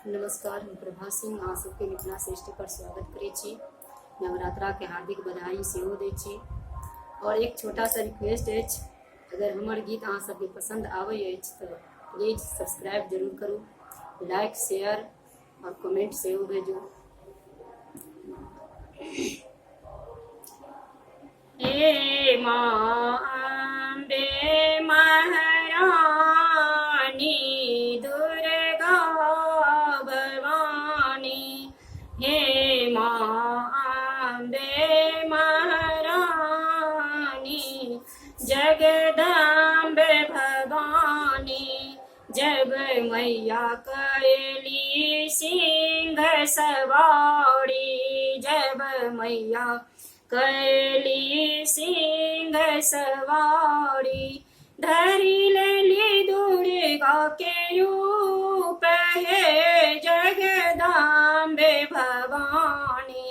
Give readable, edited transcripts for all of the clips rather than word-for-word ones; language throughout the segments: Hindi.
नमस्कार, હું પ્રભા સિંહ આ सबके मिथिला श्रेष्ठ पर स्वागत करे छी। नवरात्रा के हार्दिक बधाई सेहो दै छी। और एक छोटा सा रिक्वेस्ट है, अगर हमार गीत अहाँ सबके पसंद आवे तो प्लीज सब्सक्राइब जरूर करू, लाइक शेयर और कमेंट सेहो भेजू। हे माँ अम्बे महारानी दुर्गा भवानी, हे माँ अम्बे महारानी जगदम्बे भवानी। जब मैया कैली सिंह सवारी, जब मैया कैली सिंह सवारी, धरी लेली दुर्गा के रूप है जगदम्बे भवानी।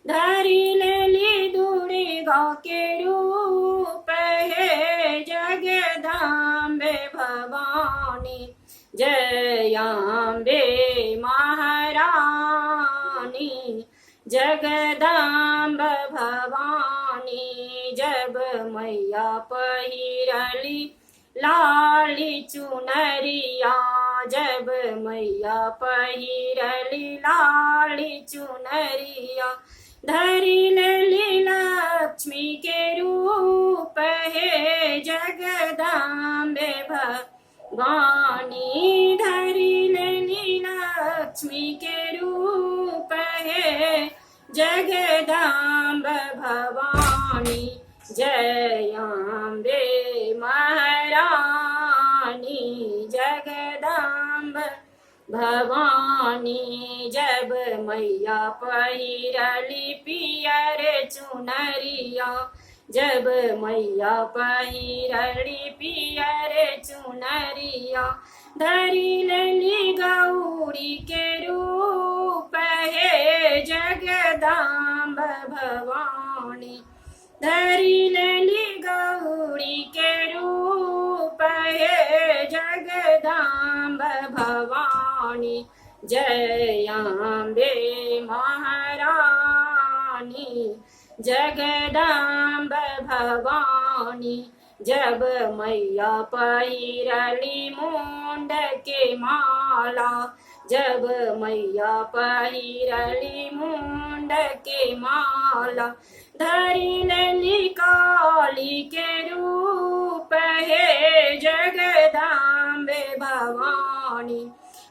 धरी लेली दुर्गा के रूप है जगदम्बे भवानी। जय अम्बे महारानी जगदम्ब भवानी। जब मैया पहिरली लाली चुनरिया, जब मैया पहिरली लाली चुनरिया, धरी लेली लक्ष्मी के रूप है जगदम्बे भवानी। धरी लेली लक्ष्मी के रूप है जगदम्ब भवानी। जय अम्बे महारानी जगदम्ब भवानी। जब मैया पहिरली पियर चुनरिया, जब मैया पहिरली पियर चुनरिया, धरी लेली गौरी के रूप है जगदम्ब भवानी। धरी लेली गौरी के रूप है जगदम्ब भवानी। जय अम्बे महारानी जगदम्ब भवानी। जब मैया पहिरली मुंड के माला, जब मैया पहिरली मुंड के माला, धरी लेली काली के रूप है जगदम्बे भवानी।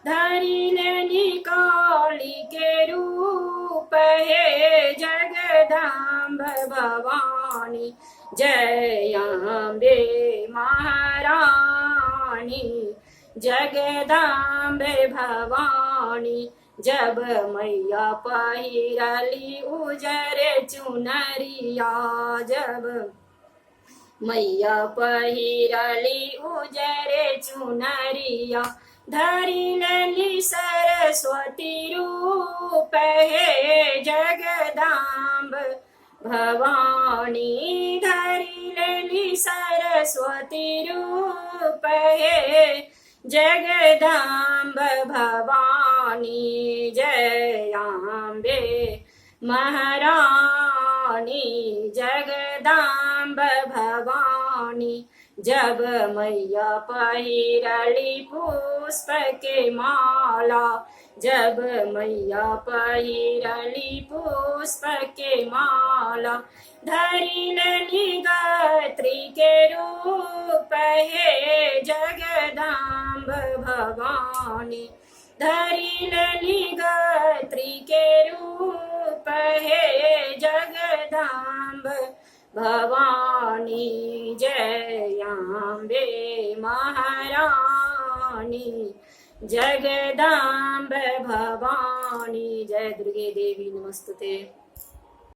धरी लेली काली के रूप है जगदम्ब भवानी। जय अम्बे महारानी जगदम्बे भवानी। जब मैया पहिरली उजर चुनरिया, जब मैया पहिरली उजर चुनरिया, धरी लेली सरस्वती रूप है जगदम्ब भवानी। धरी लेली सरस्वती रूप है जगदम्ब भवानी। जय अम्बे महारानी जगदम्ब भवानी। जब मैया पहिरली पुष्प के माला, जब मैया पहिरली पुष्प के माला, धरी लेली गायत्री के रूप है जगदम्ब भवानी। धरी लेली गायत्री के रूप है जगदम्ब भवानी। जय अम्बे महारानी जगदम्ब भवानी। जय दुर्गे देवी नमस्तुते।